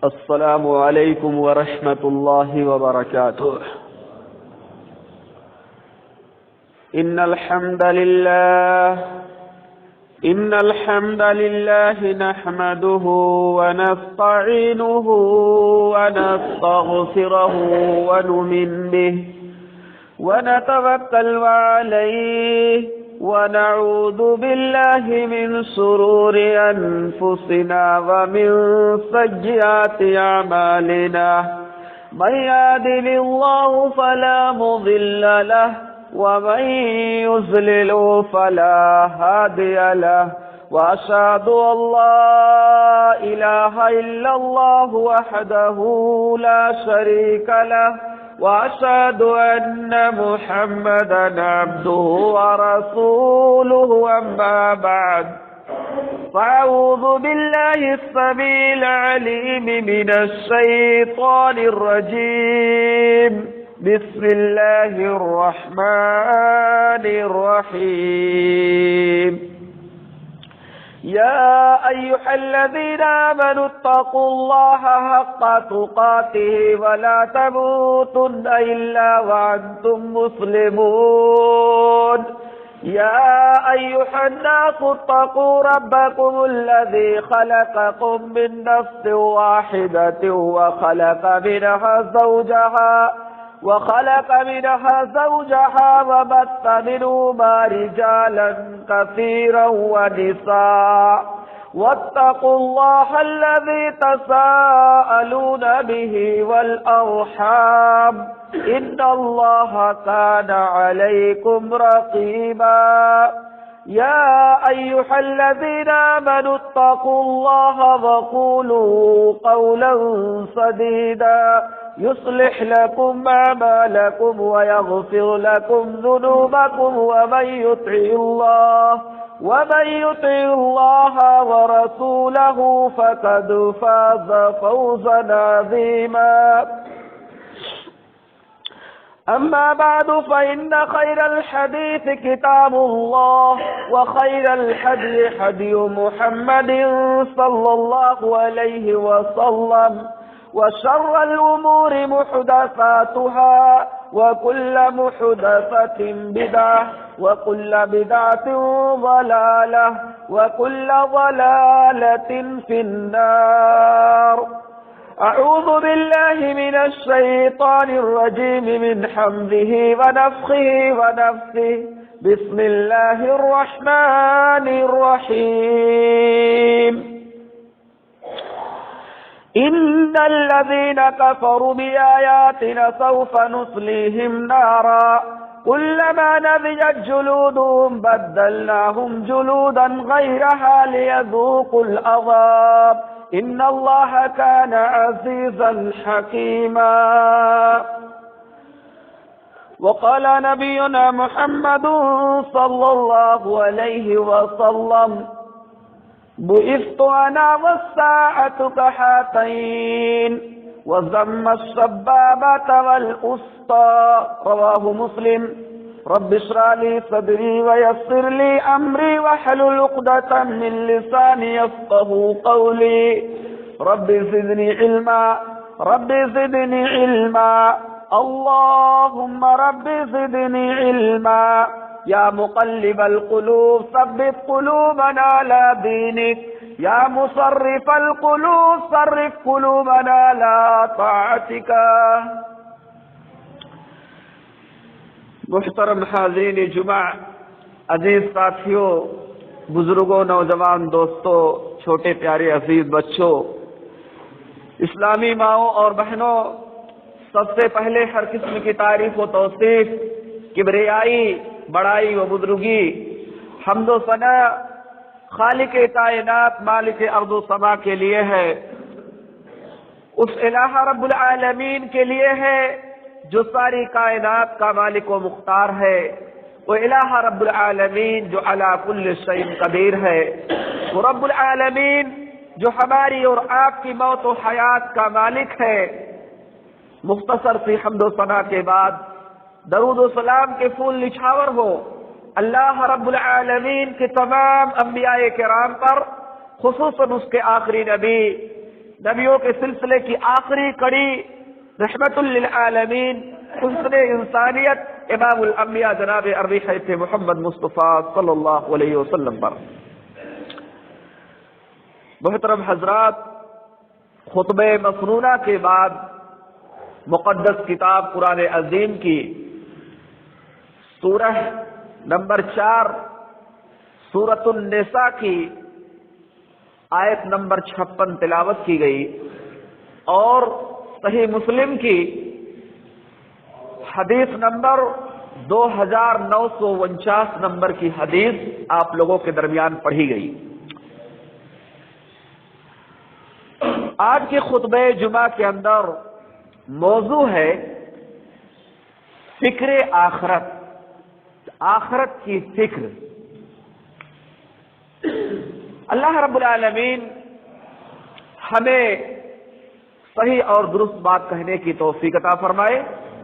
السلام علیکم ورحمۃ اللہ وبرکاتہ۔ ان الحمد للہ نحمده ونستعینه ونستغفره ونؤمن به ونتوکل علیہ ونعوذ باللہ من شرور انفسنا ومن سیئات اعمالنا من يهده الله فلا مضل له ومن يضلل فلا هادي له وأشهد أن لا إله إلا الله وحده لا شريك له وأشهد أن محمدا عبده ورسوله أما بعد فأعوذ بالله السميع العليم من الشيطان الرجيم بسم الله الرحمن الرحيم يا أيها الذين آمنوا اتقوا الله حق تقاته ولا تموتن إلا وأنتم مسلمون يا أيها الناس اتقوا ربكم الذي خلقكم من نفس واحدة وخلق منها زوجها وبث منهما رجالا كثيرا ونساء واتقوا الله الذي تساءلون به والأرحام إن الله كان عليكم رقيبا يا أيها الذين آمنوا اتقوا الله وقولوا قولا سديدا يصلح لكم أعمالكم ويغفر لكم ذنوبكم ومن يطع الله ورسوله فقد فاز فوزا عظيما أما بعد فإن خير الحديث كتاب الله وخير الهدي هدي محمد صلى الله عليه وسلم وشر الأمور محدثاتها وكل محدثة بدعة وكل بدعة ضلالة وكل ضلالة في النار أعوذ بالله من الشيطان الرجيم من حمده ونفخه ونفثه بسم الله الرحمن الرحيم إن الذين كفروا بآياتنا سوف نصليهم نارا كلما نضجت جلودهم بدلناهم جلودا غيرها ليذوقوا العذاب إن الله كان عزيزا حكيما وقال نبينا محمد صلى الله عليه وسلم بعثت أنا والساعة كهاتين وذم السبابة والأسطى رواه مسلم رب اشرح لي صدري ويسر لي أمري واحلل عقدة من لساني يفقهوا قولي رب زدني علما اللهم رب زدني علما يا مقلب القلوب ثبت قلوبنا على دينك يا مصرف القلوب صرف قلوبنا على طاعتك۔ محترم حاضرین جمعہ، عزیز ساتھیوں، بزرگوں، نوجوان دوستوں، چھوٹے پیارے عزیز بچوں، اسلامی ماؤں اور بہنوں، سب سے پہلے ہر قسم کی تعریف و توصیف، کبریائی، بڑائی و بزرگی، حمد و ثنا خالق کائنات مالک ارض و سما کے لیے ہے، اس الہ رب العالمین کے لیے ہے جو ساری کائنات کا مالک و مختار ہے، وہ الہ رب العالمین جو علی کل شیء قدیر ہے، وہ رب العالمین جو ہماری اور آپ کی موت و حیات کا مالک ہے۔ مختصر سی حمد و ثنا کے بعد درود و سلام کے پھول نچھاور ہو اللہ رب العالمین کے تمام انبیاء کرام پر، خصوصاً اس کے آخری نبی نبیوں کے سلسلے کی آخری کڑی رحمت للعالمین حسن انسانیت امام الانبیاء جناب ارواح محمد مصطفیٰ صلی اللہ علیہ وسلم پر۔ محترم حضرات، خطبہ مسنونہ کے بعد مقدس کتاب قرآن عظیم کی سورہ نمبر 4 سورۃ النساء کی آیت نمبر 56 تلاوت کی گئی اور صحیح مسلم کی حدیث نمبر 2949 نمبر کی حدیث آپ لوگوں کے درمیان پڑھی گئی۔ آج کے خطبہ جمعہ کے اندر موضوع ہے فکر آخرت، آخرت کی فکر۔ اللہ رب العالمین ہمیں صحیح اور درست بات کہنے کی توفیق عطا فرمائے۔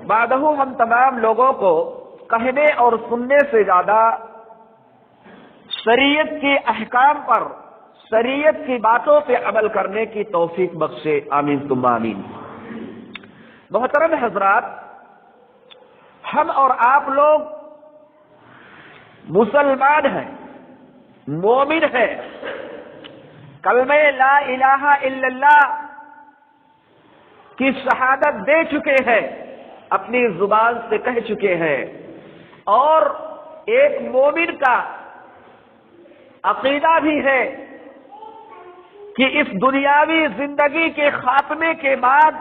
بعدہ ہم تمام لوگوں کو کہنے اور سننے سے زیادہ شریعت کے احکام پر، شریعت کی باتوں پہ عمل کرنے کی توفیق بخشے، آمین ثم آمین۔ محترم حضرات، ہم اور آپ لوگ مسلمان ہیں، مومن ہیں، کلمہ لا الہ الا اللہ کی شہادت دے چکے ہیں، اپنی زبان سے کہہ چکے ہیں، اور ایک مومن کا عقیدہ بھی ہے کہ اس دنیاوی زندگی کے خاتمے کے بعد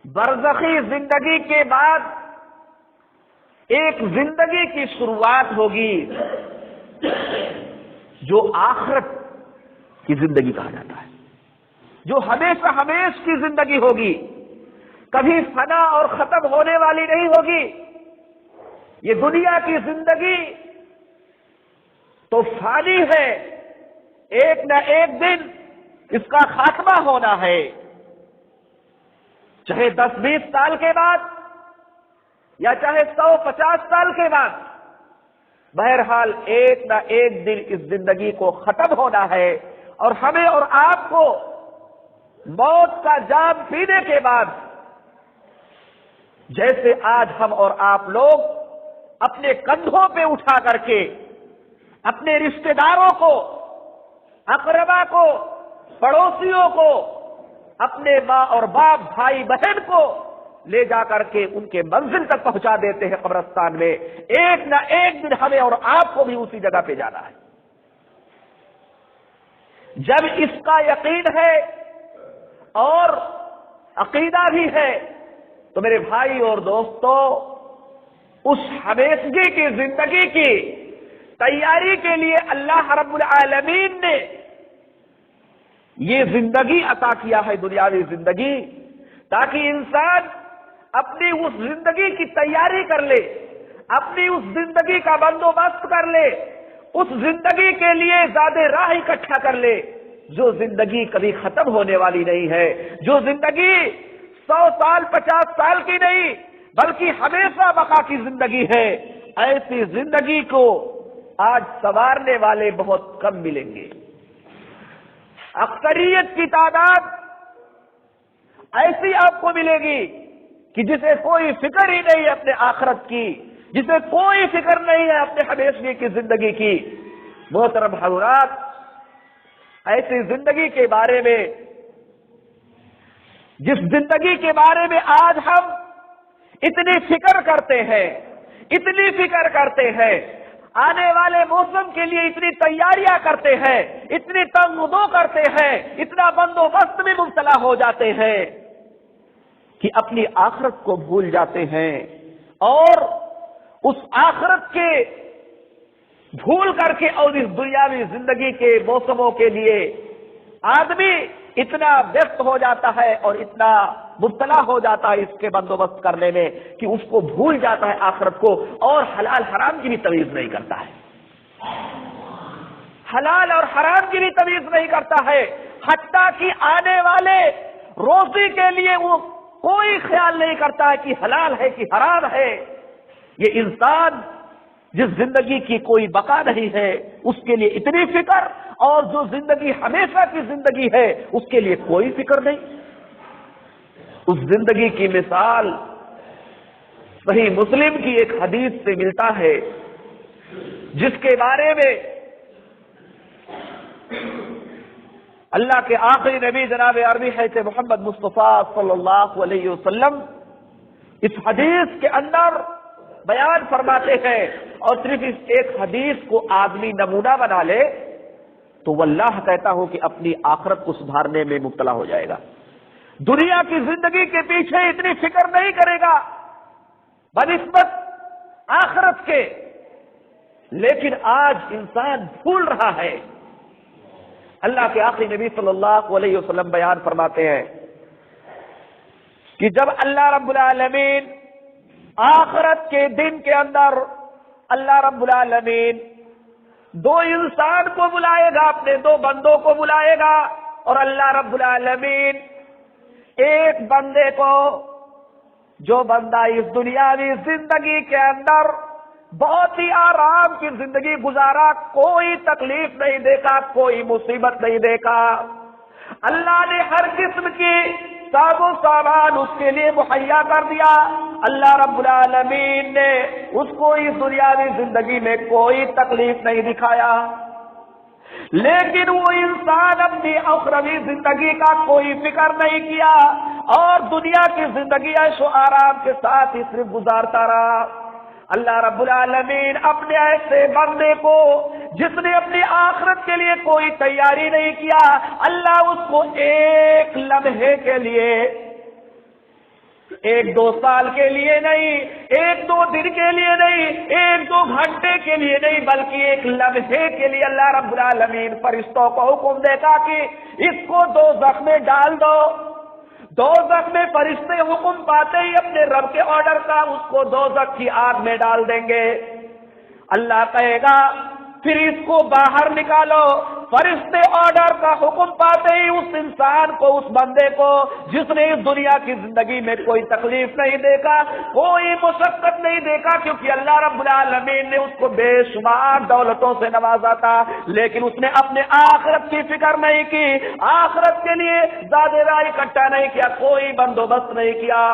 برزخی زندگی کے بعد ایک زندگی کی شروعات ہوگی جو آخرت کی زندگی کہا جاتا ہے، جو ہمیشہ ہمیش کی زندگی ہوگی، کبھی فنا اور ختم ہونے والی نہیں ہوگی۔ یہ دنیا کی زندگی تو فانی ہے، ایک نہ ایک دن اس کا خاتمہ ہونا ہے، چاہے 10-20 سال کے بعد یا چاہے 100-50 سال کے بعد، بہرحال ایک نہ ایک دن اس زندگی کو ختم ہونا ہے، اور ہمیں اور آپ کو موت کا جام پینے کے بعد جیسے آج ہم اور آپ لوگ اپنے کندھوں پہ اٹھا کر کے اپنے رشتہ داروں کو، اقربا کو، پڑوسیوں کو، اپنے ماں اور باپ، بھائی بہن کو لے جا کر کے ان کے منزل تک پہنچا دیتے ہیں قبرستان میں، ایک نہ ایک دن ہمیں اور آپ کو بھی اسی جگہ پہ جانا ہے۔ جب اس کا یقین ہے اور عقیدہ بھی ہے تو میرے بھائی اور دوستو، اس ہمیشگی کی زندگی کی تیاری کے لیے اللہ رب العالمین نے یہ زندگی عطا کیا ہے، دنیاوی زندگی، تاکہ انسان اپنی اس زندگی کی تیاری کر لے، اپنی اس زندگی کا بندوبست کر لے، اس زندگی کے لیے زیادہ راہ اکٹھا کر لے، جو زندگی کبھی ختم ہونے والی نہیں ہے، جو زندگی 100 سال 50 سال کی نہیں بلکہ ہمیشہ بقا کی زندگی ہے۔ ایسی زندگی کو آج سنوارنے والے بہت کم ملیں گے۔ اکثریت کی تعداد ایسی آپ کو ملے گی کہ جسے کوئی فکر ہی نہیں ہے اپنے آخرت کی، جسے کوئی فکر نہیں ہے اپنے ہمیشگی کی زندگی کی۔ محترم حضرات، ایسی زندگی کے بارے میں، جس زندگی کے بارے میں آج ہم اتنی فکر کرتے ہیں، اتنی فکر کرتے ہیں، آنے والے موسم کے لیے اتنی تیاریاں کرتے ہیں، اتنی تنگ دو کرتے ہیں، اتنا بندوبست میں مبتلا ہو جاتے ہیں کہ اپنی آخرت کو بھول جاتے ہیں، اور اس آخرت کے بھول کر کے اور اس دنیاوی زندگی کے موسموں کے لیے آدمی اتنا ویست ہو جاتا ہے اور اتنا مبتلا ہو جاتا ہے اس کے بندوبست کرنے میں کہ اس کو بھول جاتا ہے آخرت کو، اور حلال حرام کی بھی تمیز نہیں کرتا ہے، حلال اور حرام کی بھی تمیز نہیں کرتا ہے، حتیٰ کہ آنے والے روزی کے لیے وہ کوئی خیال نہیں کرتا ہے کہ حلال ہے کہ حرام ہے۔ یہ انسان جس زندگی کی کوئی بقا نہیں ہے اس کے لیے اتنی فکر، اور جو زندگی ہمیشہ کی زندگی ہے اس کے لیے کوئی فکر نہیں۔ اس زندگی کی مثال صحیح مسلم کی ایک حدیث سے ملتا ہے، جس کے بارے میں اللہ کے آخری نبی جناب عربی حضرت محمد مصطفیٰ صلی اللہ علیہ وسلم اس حدیث کے اندر بیان فرماتے ہیں، اور صرف اس ایک حدیث کو آدمی نمونہ بنا لے تو واللہ کہتا ہوں کہ اپنی آخرت کو سدھارنے میں مبتلا ہو جائے گا۔ دنیا کی زندگی کے پیچھے اتنی فکر نہیں کرے گا بنسبت آخرت کے، لیکن آج انسان بھول رہا ہے۔ اللہ کے آخری نبی صلی اللہ علیہ وسلم بیان فرماتے ہیں کہ جب اللہ رب العالمین آخرت کے دن کے اندر اللہ رب العالمین دو انسان کو بلائے گا، اپنے دو بندوں کو بلائے گا، اور اللہ رب العالمین ایک بندے کو، جو بندہ اس دنیاوی زندگی کے اندر بہت ہی آرام کی زندگی گزارا، کوئی تکلیف نہیں دیکھا، کوئی مصیبت نہیں دیکھا، اللہ نے ہر قسم کی ساز و سامان اس کے لیے مہیا کر دیا، اللہ رب العالمین نے اس کو اس دنیاوی زندگی میں کوئی تکلیف نہیں دکھایا، لیکن وہ انسان اپنی اخروی زندگی کا کوئی فکر نہیں کیا اور دنیا کی زندگی عیش و آرام کے ساتھ ہی صرف گزارتا رہا۔ اللہ رب العالمین اپنے ایسے بندے کو جس نے اپنی آخرت کے لیے کوئی تیاری نہیں کیا، اللہ اس کو ایک لمحے کے لیے، ایک دو سال کے لیے نہیں، ایک دو دن کے لیے نہیں، ایک دو گھنٹے کے لیے نہیں، بلکہ ایک لمحے کے لیے اللہ رب العالمین فرشتوں کو حکم دیتا کہ اس کو دوزخ میں ڈال دو۔ دوزخ میں فرشتے حکم پاتے ہی اپنے رب کے آرڈر کا اس کو دوزخ کی آگ میں ڈال دیں گے۔ اللہ کہے گا پھر اس کو باہر نکالو، فرشتے آرڈر کا حکم پاتے ہی اس انسان کو، اس بندے کو جس نے اس دنیا کی زندگی میں کوئی تکلیف نہیں دیکھا، کوئی مشقت نہیں دیکھا، کیونکہ اللہ رب العالمین نے اس کو بے شمار دولتوں سے نوازا تھا، لیکن اس نے اپنے آخرت کی فکر نہیں کی، آخرت کے لیے زیادہ راہ اکٹھا نہیں کیا، کوئی بندوبست نہیں کیا۔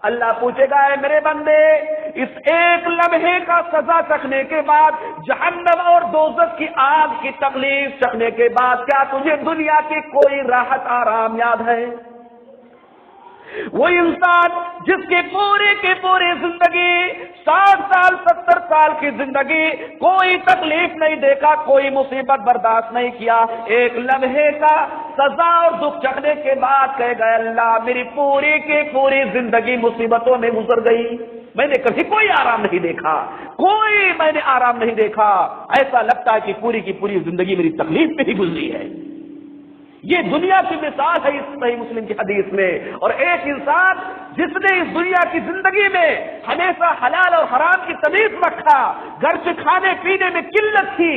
اللہ پوچھے گا اے میرے بندے، اس ایک لمحے کا سزا چکھنے کے بعد، جہنم اور دوزخ کی آگ کی تکلیف چکھنے کے بعد، کیا تجھے دنیا کی کوئی راحت آرام یاد ہے؟ وہ انسان جس کی پوری زندگی 60 سال 70 سال کی زندگی کوئی تکلیف نہیں دیکھا، کوئی مصیبت برداشت نہیں کیا، ایک لمحے کا سزا اور دکھ چکھنے کے بعد کہے گا اللہ میری پوری کی پوری زندگی مصیبتوں میں گزر گئی، میں نے کبھی کوئی آرام نہیں دیکھا، کوئی میں نے آرام نہیں دیکھا، ایسا لگتا ہے کہ پوری کی پوری زندگی میری تکلیف میں ہی گزری ہے۔ یہ دنیا کی مثال ہے اس صحیح مسلم کی حدیث میں۔ اور ایک انسان جس نے اس دنیا کی زندگی میں ہمیشہ حلال اور حرام کی تمیز رکھا، گھر سے کھانے پینے میں قلت تھی،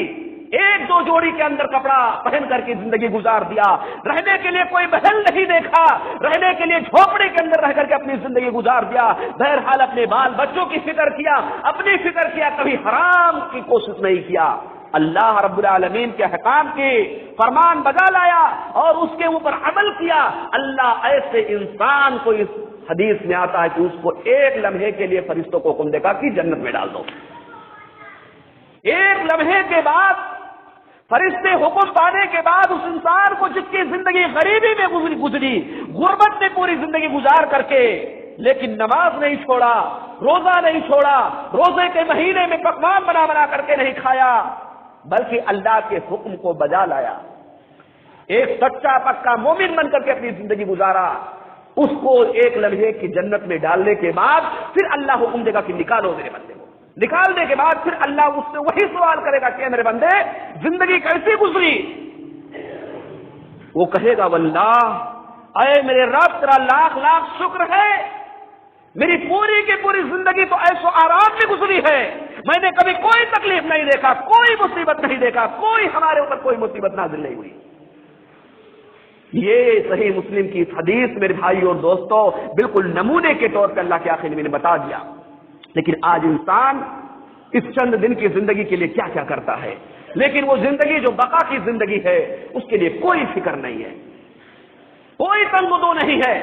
ایک دو جوڑی کے اندر کپڑا پہن کر کے زندگی گزار دیا، رہنے کے لیے کوئی محل نہیں دیکھا، رہنے کے لیے جھوپڑے کے اندر رہ کر کے اپنی زندگی گزار دیا، بہرحال اپنے بال بچوں کی فکر کیا، اپنی فکر کیا، کبھی حرام کی کوشش نہیں کیا، اللہ رب العالمین کے احکام کی فرمان بجا لایا اور اس کے اوپر عمل کیا، اللہ ایسے انسان کو اس حدیث میں آتا ہے کہ اس کو ایک لمحے کے لیے فرشتوں کو حکم دے گا کہ جنت میں ڈال دو۔ ایک لمحے کے بعد فرشتے حکم پانے کے بعد اس انسان کو جس کی زندگی غریبی میں گزری، غربت میں پوری زندگی گزار کر کے، لیکن نماز نہیں چھوڑا، روزہ نہیں چھوڑا، روزے کے مہینے میں پکوان بنا بنا کر کے نہیں کھایا، بلکہ اللہ کے حکم کو بجا لایا، ایک سچا پکا مومن بن کر کے اپنی زندگی گزارا، اس کو ایک لمحے کی جنت میں ڈالنے کے بعد پھر اللہ حکم دے گا کہ نکالو میرے بندے کو۔ نکالنے کے بعد پھر اللہ اس سے وہی سوال کرے گا کہ میرے بندے زندگی کیسی گزری؟ وہ کہے گا واللہ اے میرے رب تیرا لاکھ لاکھ شکر ہے، میری پوری کی پوری زندگی تو ایسو آرام میں گزری ہے، میں نے کبھی کوئی تکلیف نہیں دیکھا، کوئی مصیبت نہیں دیکھا، کوئی ہمارے اوپر کوئی مصیبت نازل نہیں ہوئی۔ یہ صحیح مسلم کی اس حدیث میرے بھائی اور دوستوں بالکل نمونے کے طور پر اللہ کے آخری نبی نے بتا دیا۔ لیکن آج انسان اس چند دن کی زندگی کے لیے کیا کیا کرتا ہے، لیکن وہ زندگی جو بقا کی زندگی ہے اس کے لیے کوئی فکر نہیں ہے، کوئی تنگدو نہیں ہے۔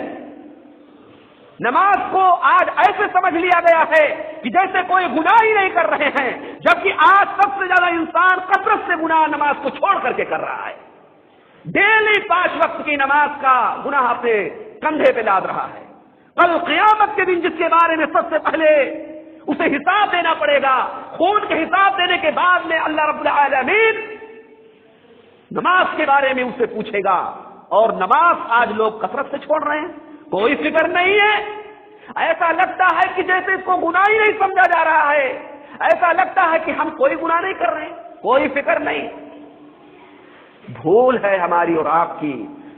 نماز کو آج ایسے سمجھ لیا گیا ہے کہ جیسے کوئی گناہ ہی نہیں کر رہے ہیں، جبکہ آج سب سے زیادہ انسان کثرت سے گناہ نماز کو چھوڑ کر کے کر رہا ہے، ڈیلی 5 وقت کی نماز کا گناہ اپنے کندھے پہ لاد رہا ہے۔ کل قیامت کے دن جس کے بارے میں سب سے پہلے اسے حساب دینا پڑے گا، خون کے حساب دینے کے بعد میں اللہ رب العالمین نماز کے بارے میں اسے پوچھے گا، اور نماز آج لوگ کثرت سے چھوڑ رہے ہیں، کوئی فکر نہیں ہے۔ ایسا لگتا ہے کہ جیسے اس کو گناہ ہی نہیں سمجھا جا رہا ہے، ایسا لگتا ہے کہ ہم کوئی گناہ نہیں کر رہے ہیں، کوئی فکر نہیں۔ بھول ہے ہماری اور آپ کی،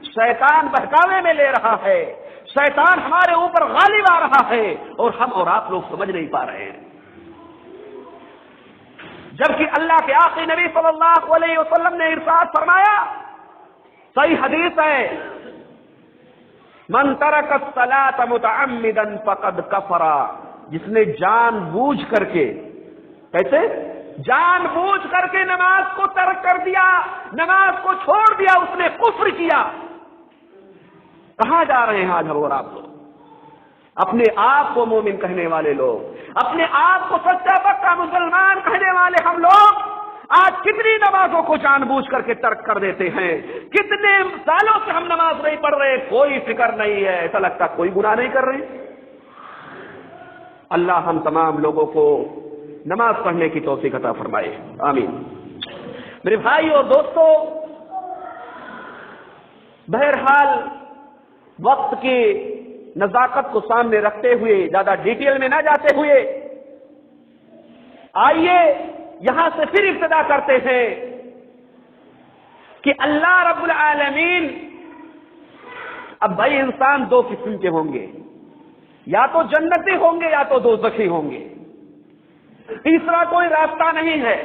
شیطان بہکاوے میں لے رہا ہے، شیطان ہمارے اوپر غالب آ رہا ہے، اور ہم اور آپ لوگ سمجھ نہیں پا رہے ہیں۔ جبکہ اللہ کے آخری نبی صلی اللہ علیہ وسلم نے ارشاد فرمایا، صحیح حدیث ہے، من ترک الصلاۃ متعمدا فقد کفر، جس نے جان بوجھ کر کے، کیسے جان بوجھ کر کے نماز کو ترک کر دیا، نماز کو چھوڑ دیا، اس نے کفر کیا۔ کہاں جا رہے ہیں آج ہم اور آپ لوگ؟ اپنے آپ کو مومن کہنے والے لوگ، اپنے آپ کو سچا پکا مسلمان کہنے والے ہم لوگ آج کتنی نمازوں کو جان بوجھ کر کے ترک کر دیتے ہیں، کتنے سالوں سے ہم نماز نہیں پڑھ رہے، کوئی فکر نہیں ہے، ایسا لگتا کوئی گناہ نہیں کر رہے۔ اللہ ہم تمام لوگوں کو نماز پڑھنے کی توفیق عطا فرمائے، آمین۔ میرے بھائی اور دوستو، بہرحال وقت کی نزاکت کو سامنے رکھتے ہوئے، زیادہ ڈیٹیل میں نہ جاتے ہوئے، آئیے یہاں سے پھر ابتدا کرتے ہیں کہ اللہ رب العالمین، اب بھائی انسان 2 قسم کے ہوں گے، یا تو جنتی ہوں گے یا تو دوزخی ہوں گے، تیسرا کوئی راستہ نہیں ہے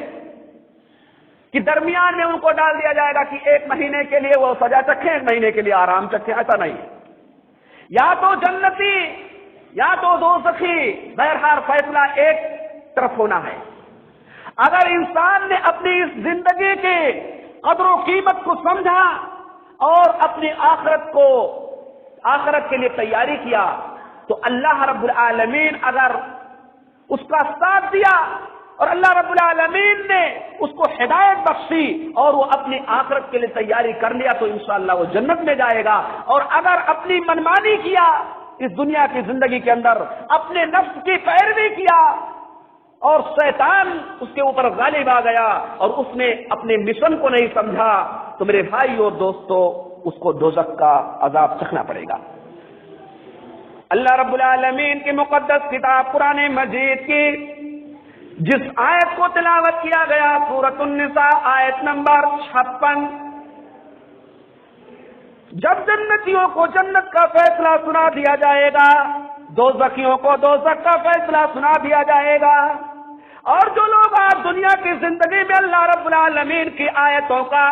کہ درمیان میں ان کو ڈال دیا جائے گا کہ 1 مہینے کے لیے وہ سزا چکھیں، 1 مہینے کے لیے آرام چکھیں، ایسا نہیں ہے، یا تو جنتی یا تو دوزخی، بہرحال فیصلہ ایک طرف ہونا ہے۔ اگر انسان نے اپنی اس زندگی کے قدر و قیمت کو سمجھا اور اپنی آخرت کے لیے تیاری کیا، تو اللہ رب العالمین اگر اس کا ساتھ دیا اور اللہ رب العالمین نے اس کو ہدایت بخشی اور وہ اپنی آخرت کے لیے تیاری کر لیا، تو انشاءاللہ وہ جنت میں جائے گا۔ اور اگر اپنی منمانی کیا اس دنیا کی زندگی کے اندر، اپنے نفس کی پیروی کیا اور شیطان اس کے اوپر غالب آ گیا اور اس نے اپنے مشن کو نہیں سمجھا، تو میرے بھائی اور دوستو اس کو دوزخ کا عذاب چکھنا پڑے گا۔ اللہ رب العالمین کی مقدس کتاب قرآن مجید کی جس آیت کو تلاوت کیا گیا، سورۃ النساء آیت نمبر 56، جب جنتیوں کو جنت کا فیصلہ سنا دیا جائے گا، دوزخیوں کو دوزخ کا فیصلہ سنا دیا جائے گا، اور جو لوگ آج دنیا کی زندگی میں اللہ رب العالمین کی آیتوں کا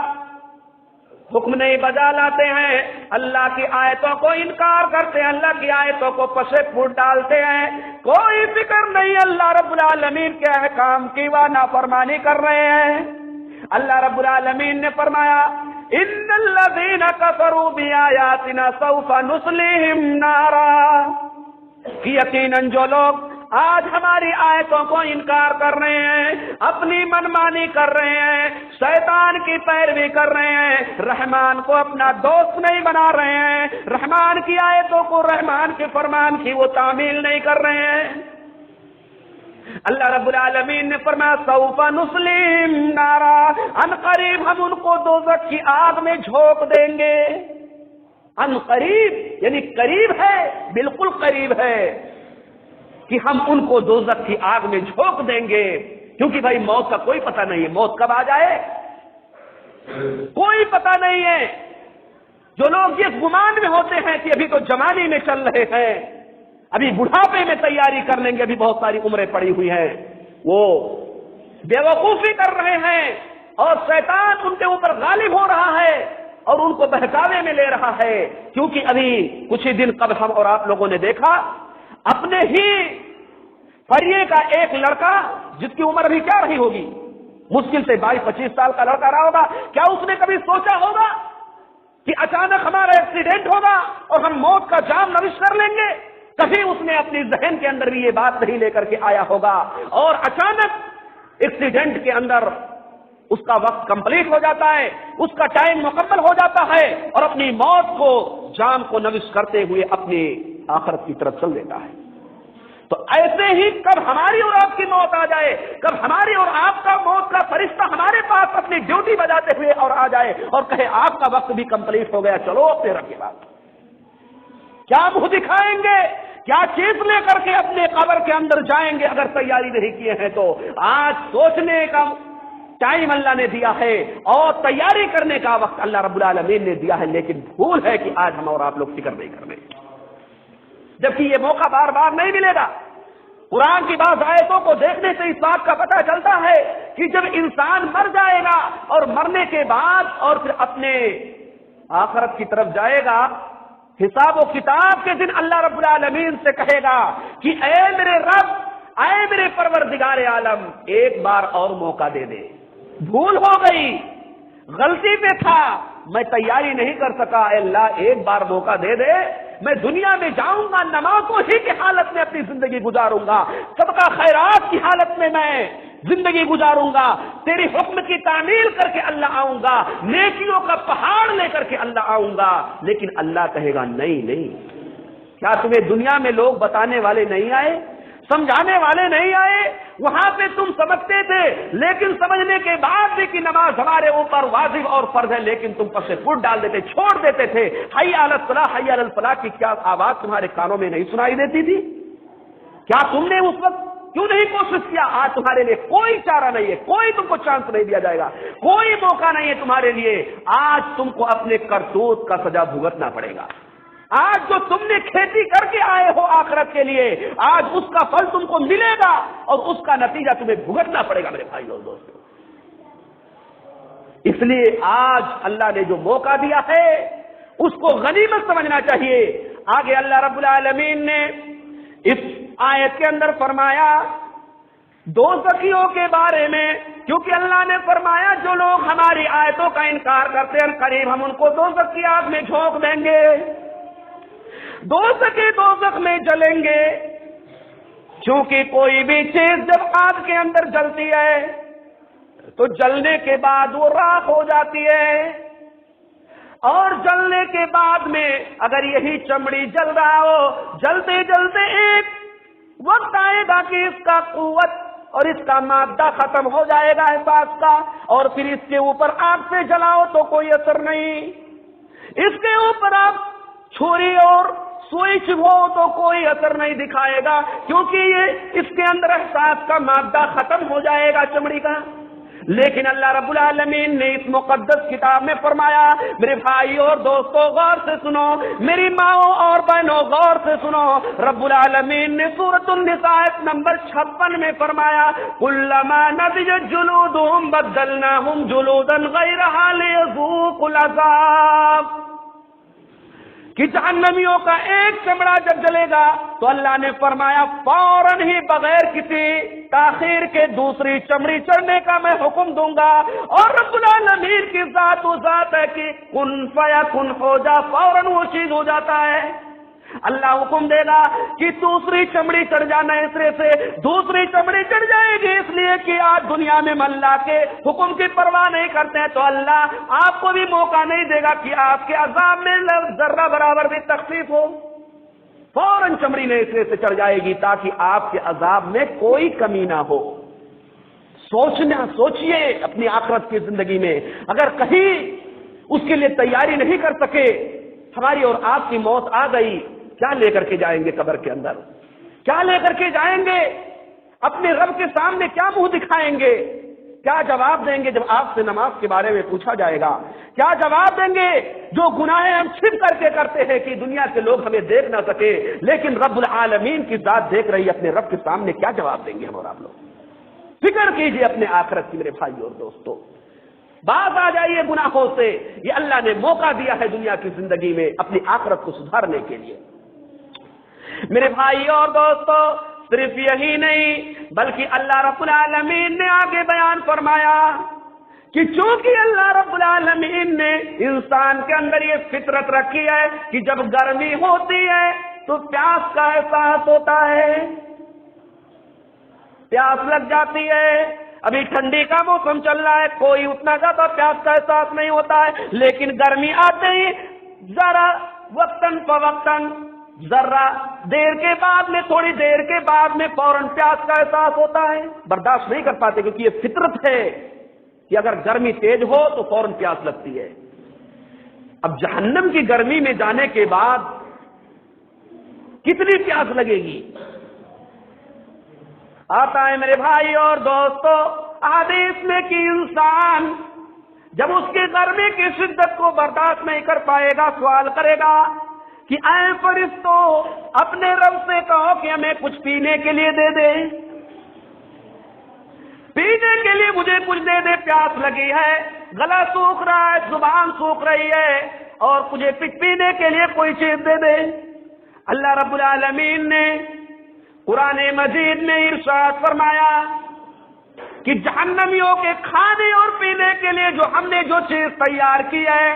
حکم نہیں بجا لاتے ہیں، اللہ کی آیتوں کو انکار کرتے ہیں، اللہ کی آیتوں کو پشے پھوٹ ڈالتے ہیں، کوئی فکر نہیں اللہ رب العالمین کے احکام کی وہ نافرمانی کر رہے ہیں۔ اللہ رب العالمین نے فرمایا، ان الذین کفروا بآیاتنا سوف نصلیہم نارا، کہ یقیناً جو لوگ آج ہماری آیتوں کو انکار کر رہے ہیں، اپنی منمانی کر رہے ہیں، شیطان کی پیروی کر رہے ہیں، رحمان کو اپنا دوست نہیں بنا رہے ہیں، رحمان کی آیتوں کو، رحمان کے فرمان کی وہ تعمیل نہیں کر رہے ہیں، اللہ رب العالمین نے فرمایا سوف نصلیہم نارا، ان قریب ہم ان کو دوزخ کی آگ میں جھونک دیں گے۔ ان قریب یعنی قریب ہے، بالکل قریب ہے کہ ہم ان کو دوزخ کی آگ میں جھونک دیں گے، کیونکہ بھائی موت کا کوئی پتہ نہیں ہے، موت کب آ جائے کوئی پتہ نہیں ہے۔ جو لوگ یہ گمان میں ہوتے ہیں کہ ابھی تو جوانی میں چل رہے ہیں، ابھی بڑھاپے میں تیاری کر لیں گے، ابھی بہت ساری عمریں پڑی ہوئی ہیں، وہ بے وقوفی کر رہے ہیں اور شیطان ان کے اوپر غالب ہو رہا ہے اور ان کو بہکاوے میں لے رہا ہے، کیونکہ ابھی کچھ ہی دن قبل ہم اور آپ لوگوں نے دیکھا، اپنے ہی فریے کا ایک لڑکا جس کی عمر ابھی کیا رہی ہوگی، مشکل سے 22-25 سال کا لڑکا رہا ہوگا، کیا اس نے کبھی سوچا ہوگا کہ اچانک ہمارا ایکسیڈنٹ ہوگا اور ہم موت کا جام نوش کر لیں گے؟ کبھی اس نے اپنی ذہن کے اندر بھی یہ بات نہیں لے کر کے آیا ہوگا، اور اچانک ایکسیڈنٹ کے اندر اس کا وقت کمپلیٹ ہو جاتا ہے، اس کا ٹائم مکمل ہو جاتا ہے، اور اپنی موت کو جام کو نوش کرتے ہوئے اپنی آخرت کی طرف چل دیتا ہے۔ تو ایسے ہی کب ہماری اور آپ کی موت آ جائے، کب ہماری اور آپ کا موت کا فرشتہ ہمارے پاس اپنی ڈیوٹی بجاتے ہوئے اور آ جائے اور کہے آپ کا وقت بھی کمپلیٹ ہو گیا، چلو اپنے رب کے بعد، کیا منہ دکھائیں گے؟ کیا چیز لے کر کے اپنے قبر کے اندر جائیں گے اگر تیاری نہیں کیے ہیں؟ تو آج سوچنے کا ٹائم اللہ نے دیا ہے اور تیاری کرنے کا وقت اللہ رب العالمین نے دیا ہے، لیکن بھول ہے کہ آج ہم اور آپ لوگ فکر نہیں کر رہے، جبکہ یہ موقع بار بار نہیں ملے گا۔ قرآن کی بعض آیتوں کو دیکھنے سے اس بات کا پتہ چلتا ہے کہ جب انسان مر جائے گا اور مرنے کے بعد اور پھر اپنے آخرت کی طرف جائے گا، حساب و کتاب کے دن اللہ رب العالمین سے کہے گا کہ اے میرے رب، اے میرے پروردگار عالم، ایک بار اور موقع دے دے، بھول ہو گئی، غلطی پہ تھا، میں تیاری نہیں کر سکا، اے اللہ ایک بار موقع دے دے، میں دنیا میں جاؤں گا، نمازوں ہی کی حالت میں اپنی زندگی گزاروں گا، صدقہ خیرات کی حالت میں میں زندگی گزاروں گا، تیری حکم کی تعمیل کر کے اللہ آؤں گا، نیکیوں کا پہاڑ لے کر کے اللہ آؤں گا۔ لیکن اللہ کہے گا نہیں نہیں، کیا تمہیں دنیا میں لوگ بتانے والے نہیں آئے، سمجھانے والے نہیں آئے؟ وہاں پہ تم سمجھتے تھے، لیکن سمجھنے کے بعد بھی کہ نماز ہمارے اوپر واجب اور فرض ہے، لیکن تم پر سے فٹ ڈال دیتے، چھوڑ دیتے تھے۔ حی علی الصلاح، حی علی الفلاح کی کیا آواز تمہارے کانوں میں نہیں سنائی دیتی تھی؟ کیا تم نے اس وقت کیوں نہیں کوشش کیا؟ آج تمہارے لیے کوئی چارہ نہیں ہے، کوئی تم کو چانس نہیں دیا جائے گا، کوئی موقع نہیں ہے تمہارے لیے۔ آج تم کو اپنے کرتوت کا سزا بھگتنا پڑے گا۔ آج جو تم نے کھیتی کر کے آئے ہو آخرت کے لیے، آج اس کا پھل تم کو ملے گا اور اس کا نتیجہ تمہیں بھگتنا پڑے گا میرے بھائی اور دوستوں۔ اس لیے آج اللہ نے جو موقع دیا ہے اس کو غنیمت سمجھنا چاہیے۔ آگے اللہ رب العالمین نے اس آیت کے اندر فرمایا دوزخیوں کے بارے میں، کیونکہ اللہ نے فرمایا جو لوگ ہماری آیتوں کا انکار کرتے ہیں قریب ہم ان کو دوزخ کی آگ میں جھونک دیں گے، دوزخ میں جلیں گے، کیونکہ کوئی بھی چیز جب آگ کے اندر جلتی ہے تو جلنے کے بعد وہ راکھ ہو جاتی ہے، اور جلنے کے بعد میں اگر یہی چمڑی جل رہا ہو، جلتے جلتے ایک وقت آئے گا کہ اس کا قوت اور اس کا مادہ ختم ہو جائے گا احساس کا، اور پھر اس کے اوپر آگ سے جلاؤ تو کوئی اثر نہیں، اس کے اوپر آپ چھری اور سوئی چبھو تو کوئی اثر نہیں دکھائے گا، کیونکہ یہ اس کے اندر احساس کا مادہ ختم ہو جائے گا چمڑی کا۔ لیکن اللہ رب العالمین نے اس مقدس کتاب میں فرمایا، میرے بھائی اور دوستو غور سے سنو، میری ماؤں اور بہنوں غور سے سنو، رب العالمین نے سورۃ النساء نمبر 56 میں فرمایا کلما نضجت جلودهم بدلناهم جلودا غیرها لیذوقوا العذاب، کہ جہنمیوں کا ایک چمڑا جب جلے گا تو اللہ نے فرمایا فوراً ہی بغیر کسی تاخیر کے دوسری چمڑی چڑھنے کا میں حکم دوں گا، اور رب العالمین کی ذات و ذات ہے کہ کن فیکن ہو جا، فوراً وہ چیز ہو جاتا ہے۔ اللہ حکم دے گا کہ دوسری چمڑی چڑھ جانا، اس طرح سے دوسری چمڑی چڑھ جائے گی، اس لیے کہ آج دنیا میں اللہ کے حکم کی پرواہ نہیں کرتے ہیں تو اللہ آپ کو بھی موقع نہیں دے گا کہ آپ کے عذاب میں ذرہ برابر بھی تخفیف ہو، فوراً چمڑی نے اس طرح سے چڑھ جائے گی تاکہ آپ کے عذاب میں کوئی کمی نہ ہو۔ سوچئے اپنی آخرت کی زندگی میں اگر کہیں اس کے لیے تیاری نہیں کر سکے، ہماری اور آپ کی موت آ گئی، کیا لے کر کے جائیں گے قبر کے اندر؟ کیا لے کر کے جائیں گے؟ اپنے رب کے سامنے کیا منہ دکھائیں گے؟ کیا جواب دیں گے جب آپ سے نماز کے بارے میں پوچھا جائے گا؟ کیا جواب دیں گے جو گناہیں ہم چھپ کر کے کرتے ہیں کہ دنیا کے لوگ ہمیں دیکھ نہ سکے، لیکن رب العالمین کی ذات دیکھ رہی ہے، اپنے رب کے سامنے کیا جواب دیں گے ہم اور آپ لوگ؟ فکر کیجئے اپنے آخرت کی میرے بھائی اور دوستو، باز آ جائیے گناہوں سے۔ یہ اللہ نے موقع دیا ہے دنیا کی زندگی میں اپنی آخرت کو سدھارنے کے لیے۔ میرے بھائی اور دوستو صرف یہی نہیں بلکہ اللہ رب العالمین نے آگے بیان فرمایا کہ چونکہ اللہ رب العالمین نے انسان کے اندر یہ فطرت رکھی ہے کہ جب گرمی ہوتی ہے تو پیاس کا احساس ہوتا ہے، پیاس لگ جاتی ہے۔ ابھی ٹھنڈی کا موسم چل رہا ہے، کوئی اتنا زیادہ پیاس کا احساس نہیں ہوتا ہے، لیکن گرمی آتے ہی ذرا وقتاً فوقتاً، ذرا دیر کے بعد میں، تھوڑی دیر کے بعد میں فوراً پیاس کا احساس ہوتا ہے، برداشت نہیں کر پاتے کیونکہ یہ فطرت ہے کہ اگر گرمی تیز ہو تو فوراً پیاس لگتی ہے۔ اب جہنم کی گرمی میں جانے کے بعد کتنی پیاس لگے گی؟ آتا ہے میرے بھائی اور دوستو حدیث میں کہ انسان جب اس کی گرمی کی شدت کو برداشت نہیں کر پائے گا، سوال کرے گا کہ اے فرشتوں، اپنے رب سے کہو کہ ہمیں کچھ پینے کے لیے دے دے، پینے کے لیے مجھے کچھ دے دے، پیاس لگی ہے، گلا سوکھ رہا ہے، زبان سوکھ رہی ہے، اور مجھے پینے کے لیے کوئی چیز دے دے۔ اللہ رب العالمین نے قرآن مجید میں ارشاد فرمایا کہ جہنمیوں کے کھانے اور پینے کے لیے جو ہم نے جو چیز تیار کی ہے،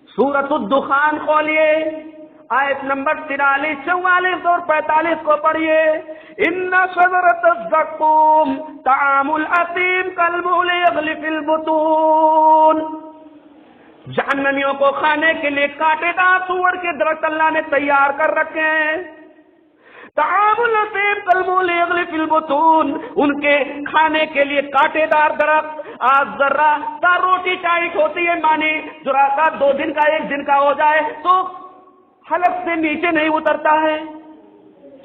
سورۃ الدخان کھولیے، آیت نمبر 43، 44 اور 45 کو پڑھیے۔ ان شجرۃ الزقوم طعام الاثیم کالمہل یغلی فی البطون، جہنمیوں کو کھانے کے لیے کانٹے دار سور کے درخت اللہ نے تیار کر رکھے ہیں۔ طعام الاثیم کالمہل یغلی فی البطون، ان کے کھانے کے لیے کانٹے دار درخت، آج ذرہ سا روٹی ٹائٹ ہوتی ہے، مانی ذرا سا 2 دن کا 1 دن کا ہو جائے تو حلق سے نیچے نہیں اترتا ہے،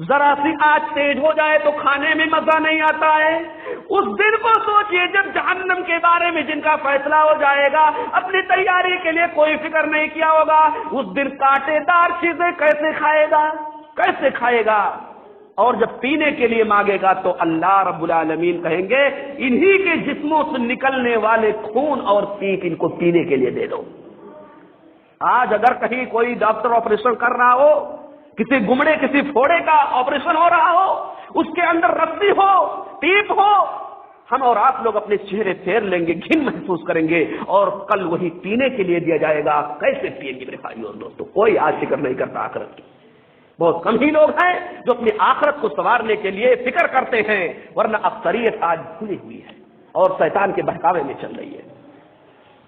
ذرا سی آنچ تیز ہو جائے تو کھانے میں مزہ نہیں آتا ہے۔ اس دن کو سوچئے جب جہنم کے بارے میں جن کا فیصلہ ہو جائے گا، اپنی تیاری کے لیے کوئی فکر نہیں کیا ہوگا، اس دن کانٹے دار چیزیں کیسے کھائے گا، کیسے کھائے گا؟ اور جب پینے کے لیے مانگے گا تو اللہ رب العالمین کہیں گے انہی کے جسموں سے نکلنے والے خون اور پیپ ان کو پینے کے لیے دے دو۔ آج اگر کہیں کوئی ڈاکٹر آپریشن کر رہا ہو، کسی گمڑے کسی پھوڑے کا آپریشن ہو رہا ہو، اس کے اندر رسی ہو، پیپ ہو، ہم اور آپ لوگ اپنے چہرے پھیر لیں گے، گھن محسوس کریں گے، اور کل وہی پینے کے لیے دیا جائے گا۔ کیسے پیئیں گے میرے بھائیو اور دوستو؟ کوئی آج فکر نہیں کرتا آخرت کی، بہت کم ہی لوگ ہیں جو اپنی آخرت کو سنوارنے کے لیے فکر کرتے ہیں، ورنہ اکثریت آج کھلی ہوئی ہے اور شیطان کے بہکاوے میں چل رہی ہے۔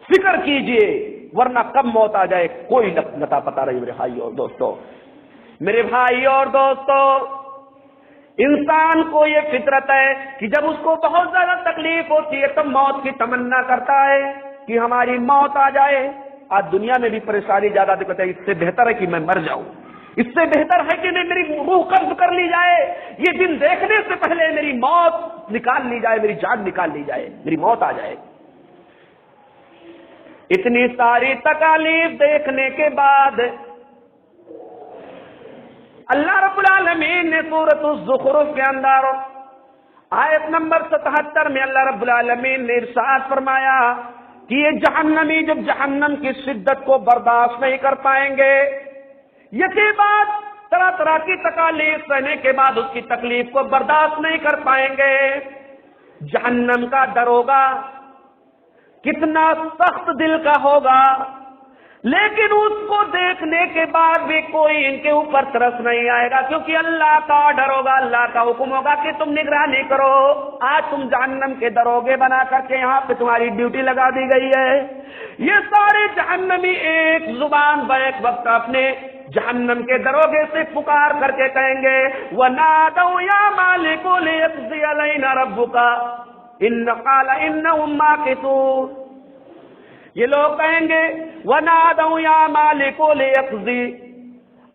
فکر کیجئے ورنہ کب موت آ جائے کوئی نتا پتا نہیں میرے بھائی اور دوستو۔ میرے بھائی اور دوستو، انسان کو یہ فطرت ہے کہ جب اس کو بہت زیادہ تکلیف ہوتی ہے تو موت کی تمنا کرتا ہے کہ ہماری موت آ جائے۔ آج دنیا میں بھی پریشانی زیادہ دقت ہے، اس سے بہتر ہے کہ میں مر جاؤں، اس سے بہتر ہے کہ میری روح قبض کر لی جائے، یہ دن دیکھنے سے پہلے میری موت نکال لی جائے، میری جان نکال لی جائے، میری موت آ جائے۔ اتنی ساری تکالیف دیکھنے کے بعد اللہ رب العالمین نے سورۃ الزخرف کے اندر آیت نمبر 77 میں اللہ رب العالمین نے ارشاد فرمایا کہ یہ جہنمی جب جہنم کی شدت کو برداشت نہیں کر پائیں گے، یہ بات طرح طرح کی تکالیف سہنے کے بعد اس کی تکلیف کو برداشت نہیں کر پائیں گے، جہنم کا ڈر ہوگا، کتنا سخت دل کا ہوگا، لیکن اس کو دیکھنے کے بعد بھی کوئی ان کے اوپر ترس نہیں آئے گا، کیونکہ اللہ کا ڈر ہوگا، اللہ کا حکم ہوگا کہ تم نگرانی کرو۔ آج تم جہنم کے دروگے بنا کر کے یہاں پہ تمہاری ڈیوٹی لگا دی گئی ہے۔ یہ سارے جہنمی ایک زبان بیک وقت اپنے جہنم کے دروگے سے پکار کر کے کہیں گے وَنَادَوْا يَا مَالِكُ لِيَقْضِيَ عَلَيْنَا رَبُّكَ إِنَّ قَالَ إِنَّهُمْ مَاكِثُونَ۔ یہ لوگ کہیں گے وَنَادَوْا يَا مَالِكُ لِيَقْضِيَ،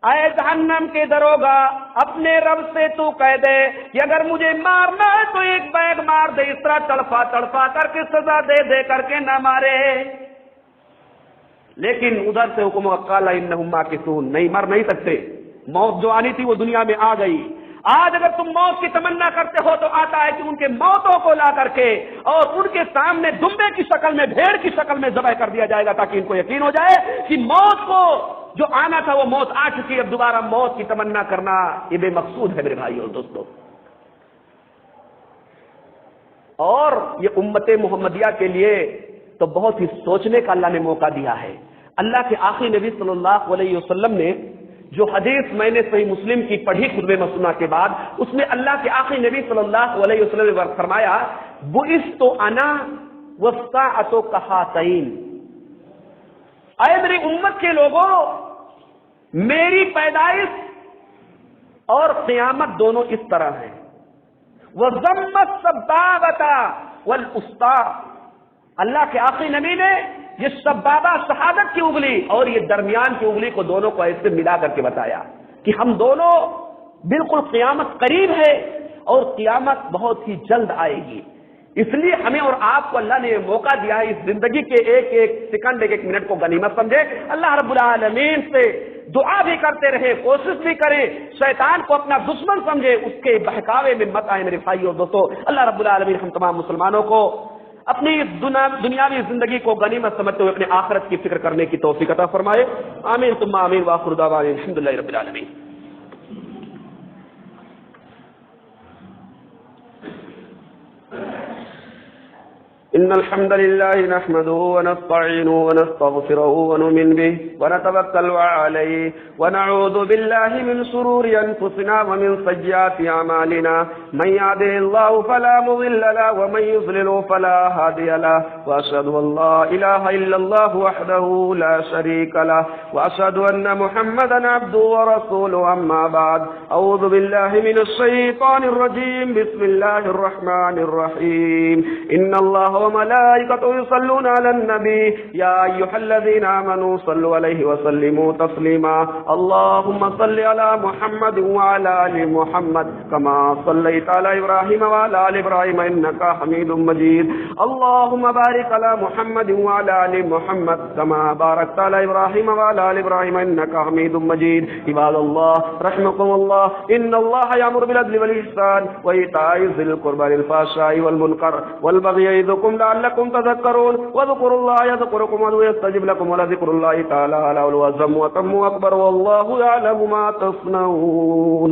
اے جہنم کے دروگا اپنے رب سے تو کہہ دے کہ اگر مجھے مارنا ہے تو ایک بیگ مار دے، اس طرح تڑپا تڑپا کر کے سزا دے دے کر کے نہ مارے۔ لیکن ادھر سے حکم قال انہم ماکثون، نہیں مر نہیں سکتے، موت جو آنی تھی وہ دنیا میں آ گئی۔ آج اگر تم موت کی تمنا کرتے ہو تو آتا ہے کہ ان کے موتوں کو لا کر کے اور ان کے سامنے دمبے کی شکل میں، بھیڑ کی شکل میں ذبح کر دیا جائے گا، تاکہ ان کو یقین ہو جائے کہ موت کو جو آنا تھا وہ موت آ چکی، اب دوبارہ موت کی تمنا کرنا یہ بے مقصود ہے میرے بھائی اور دوستوں۔ اور یہ امت محمدیہ کے لیے تو بہت ہی سوچنے کا اللہ نے موقع دیا ہے۔ اللہ کے آخری نبی صلی اللہ علیہ وسلم نے جو حدیث میں نے صحیح مسلم کی پڑھی خطبہ مسنہ کے بعد، اس میں اللہ کے آخری نبی صلی اللہ علیہ وسلم نے فرمایا بعثت انا والساعۃ کہاتین، اے میری امت کے لوگوں، میری پیدائش اور قیامت دونوں اس طرح ہیں۔ وَضَمَّتْ السَّبَّابَةَ وَالْأُسْطَىٰ، اللہ کے آخری نبی نے یہ سبابہ شہادت کی انگلی اور یہ درمیان کی انگلی کو دونوں کو ایسے ملا کر کے بتایا کہ ہم دونوں بالکل قیامت قریب ہے اور قیامت بہت ہی جلد آئے گی۔ اس لیے ہمیں اور آپ کو اللہ نے یہ موقع دیا ہے، اس زندگی کے ایک ایک سیکنڈ ایک ایک منٹ کو غنیمت سمجھے، اللہ رب العالمین سے دعا بھی کرتے رہے، کوشش بھی کریں، شیطان کو اپنا دشمن سمجھے، اس کے بہکاوے میں مت آئے میرے بھائی اور دوستو۔ اللہ رب العالمین ہم تمام مسلمانوں کو اپنی دنیاوی زندگی کو غنیمت سمجھتے ہوئے اپنے آخرت کی فکر کرنے کی توفیق عطا فرمائے، آمین ثم آمین، وآخر دعوانا الحمدللہ رب العالمین۔ إن الحمد لله نحمده ونستعينه ونستغفره ونؤمن به ونتوكل عليه ونعوذ بالله من شرور أنفسنا ومن سيئات أعمالنا، من يهده الله فلا مضل له ومن يضلل فلا هادي له، وأشهد أن لا إله إلا الله وحده لا شريك له، وأشهد أن محمدا عبده ورسوله، أما بعد، أعوذ بالله من الشيطان الرجيم، بسم الله الرحمن الرحيم، إن الله وملائكته يصلون على النبي يا أيها الذين آمنوا صلوا عليه وسلموا تسليما، اللهم صل على محمد وعلى آل محمد كما صليت على إبراهيم وعلى آل إبراهيم إنك حميد مجيد، اللهم بارك على محمد وعلى آل محمد كما باركت على إبراهيم وعلى آل إبراهيم إنك حميد مجيد۔ عباد الله رحمكم الله، إن الله يأمر بالعدل والإحسان وإيتاء ذي القربى والفحشاء والمنكر والبغي يعظكم لعلكم تذكرون، واذكروا الله يذكركم وادعوه يستجب لكم، ولذكر الله تعالى أعلى وأعظم وأتم وأكبر، والله يعلم ما تصنعون۔